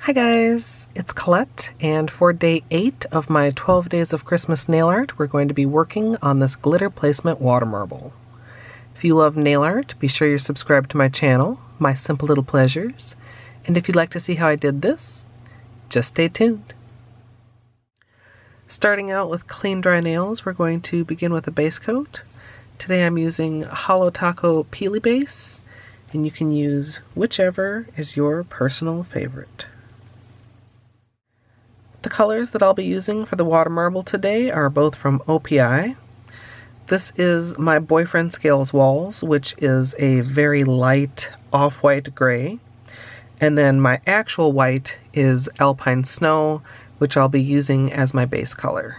Hi guys, it's Colette, and for day 8 of my 12 Days of Christmas nail art, we're going to be working on this glitter placement water marble. If you love nail art, be sure you're subscribed to my channel, My Simple Little Pleasures, and if you'd like to see how I did this, just stay tuned. Starting out with clean dry nails, we're going to begin with a base coat. Today I'm using Holo Peely Base, and you can use whichever is your personal favorite. The colors that I'll be using for the water marble today are both from OPI. This is my Boyfriend Scales Walls, which is a very light off-white gray. And then my actual white is Alpine Snow, which I'll be using as my base color.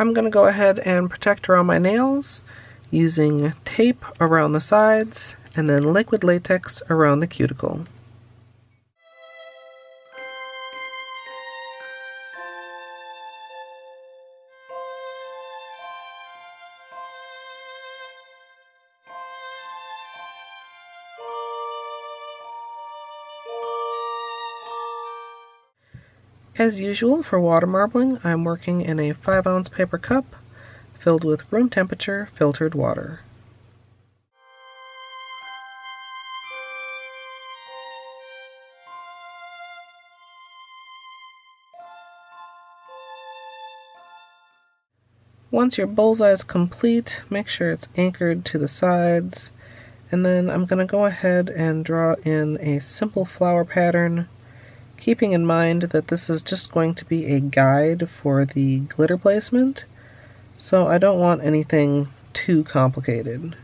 I'm going to go ahead and protect around my nails using tape around the sides and then liquid latex around the cuticle. As usual for water marbling, I'm working in a 5-ounce paper cup filled with room temperature filtered water. Once your bullseye is complete, make sure it's anchored to the sides, and then I'm going to go ahead and draw in a simple flower pattern, keeping in mind that this is just going to be a guide for the glitter placement, so I don't want anything too complicated.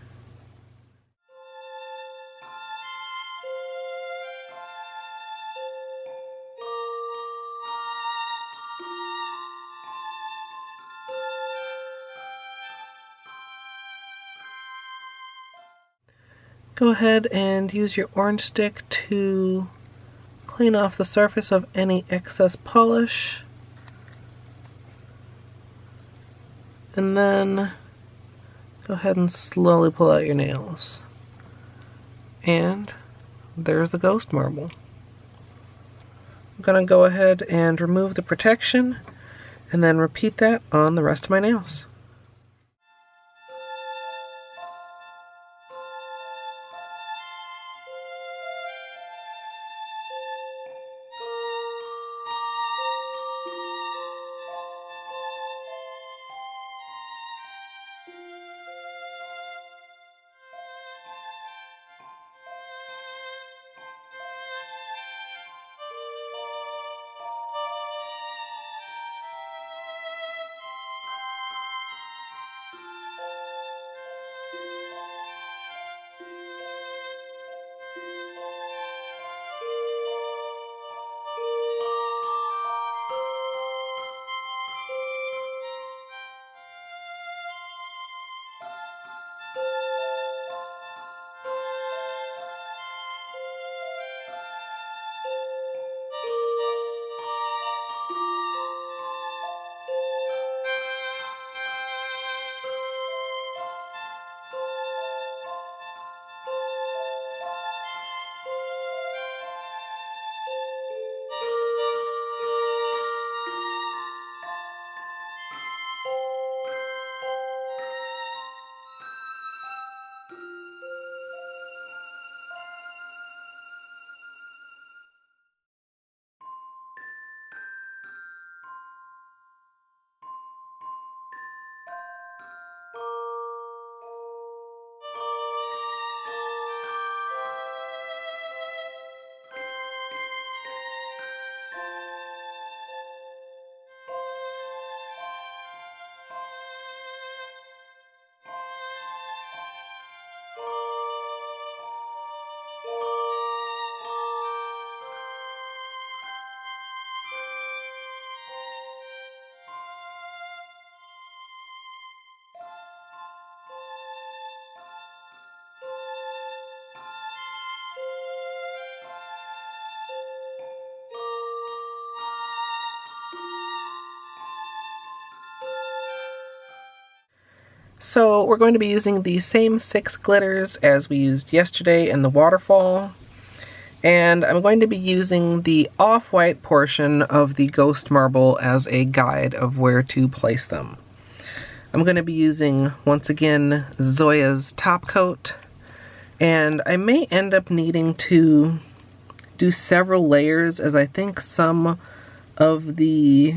Go ahead and use your orange stick to clean off the surface of any excess polish, and then go ahead and slowly pull out your nails. And there's the ghost marble. I'm going to go ahead and remove the protection and then repeat that on the rest of my nails. So we're going to be using the same 6 glitters as we used yesterday in the waterfall. And I'm going to be using the off-white portion of the ghost marble as a guide of where to place them. I'm going to be using, once again, Zoya's top coat. And I may end up needing to do several layers, as I think some of the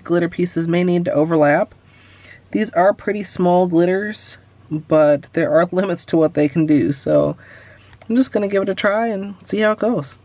glitter pieces may need to overlap. These are pretty small glitters, but there are limits to what they can do, so I'm just going to give it a try and see how it goes.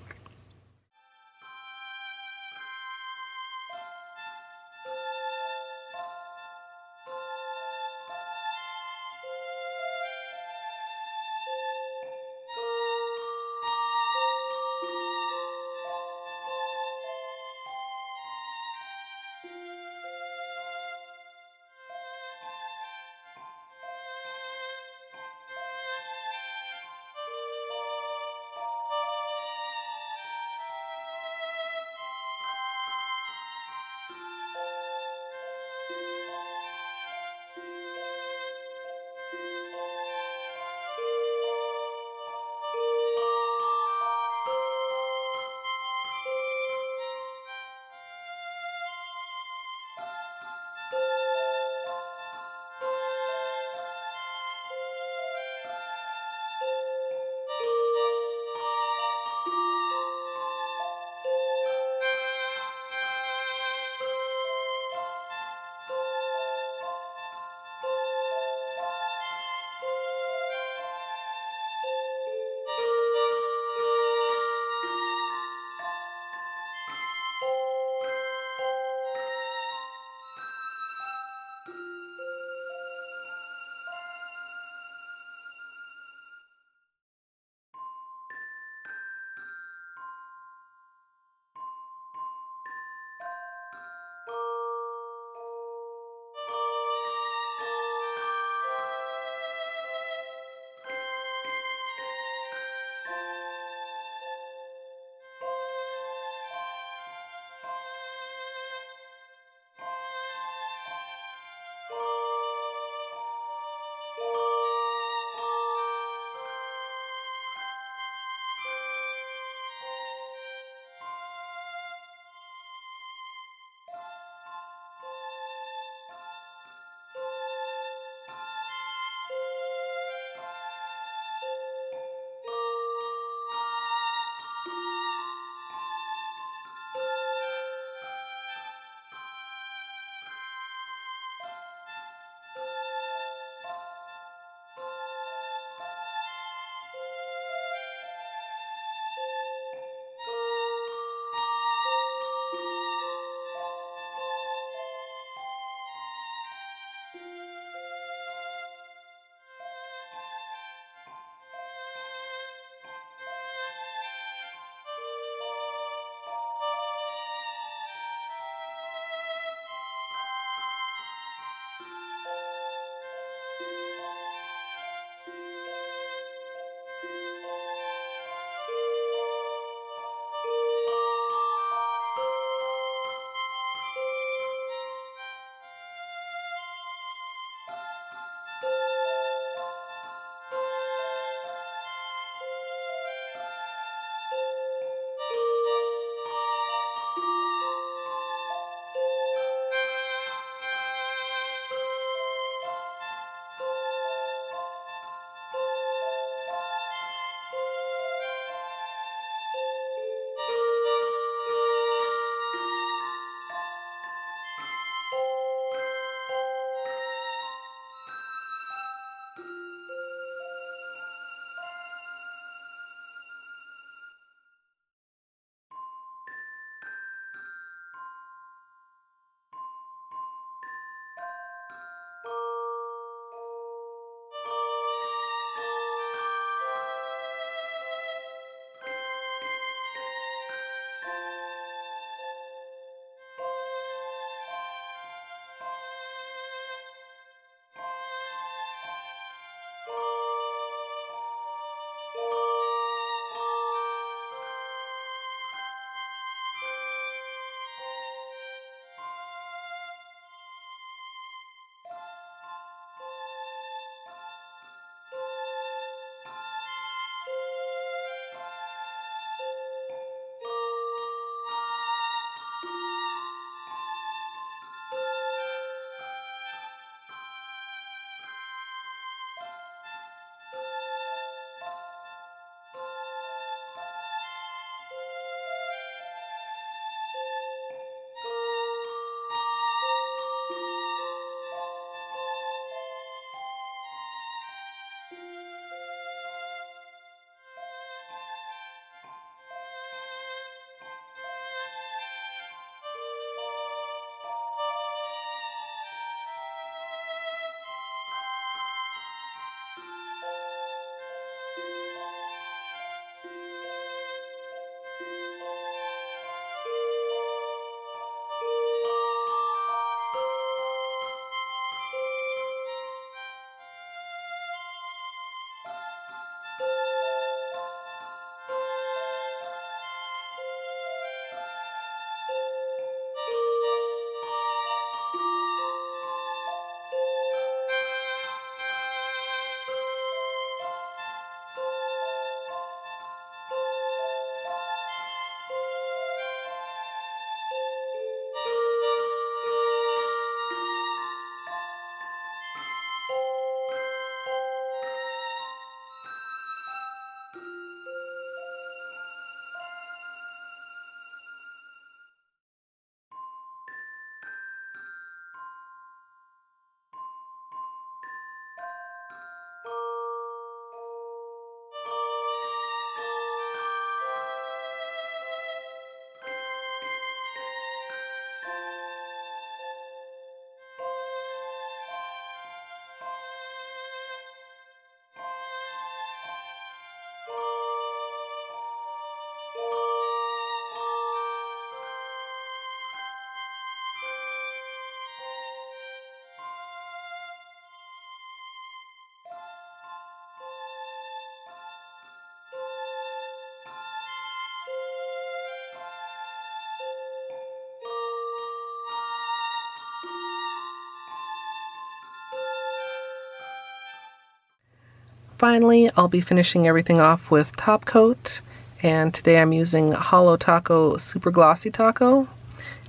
finally, I'll be finishing everything off with top coat, and today I'm using Holo Taco Super Glossy Taco,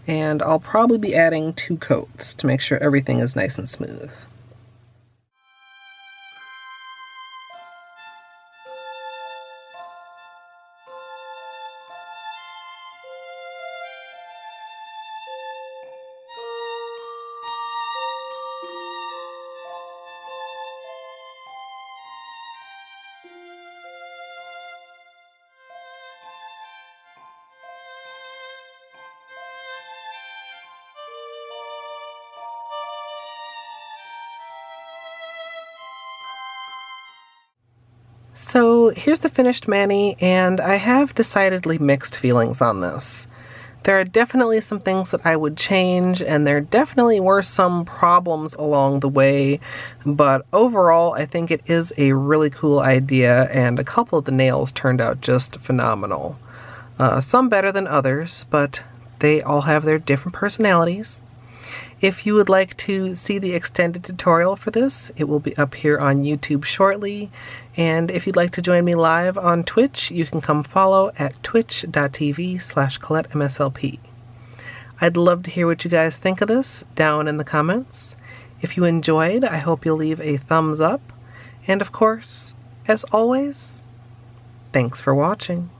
and I'll probably be adding 2 coats to make sure everything is nice and smooth. So here's the finished mani, and I have decidedly mixed feelings on this. There are definitely some things that I would change, and there definitely were some problems along the way, but overall I think it is a really cool idea, and a couple of the nails turned out just phenomenal. Some better than others, but they all have their different personalities. If you would like to see the extended tutorial for this, it will be up here on YouTube shortly. And if you'd like to join me live on Twitch, you can come follow at twitch.tv/ColetteMSLP. I'd love to hear what you guys think of this down in the comments. If you enjoyed, I hope you'll leave a thumbs up. And of course, as always, thanks for watching.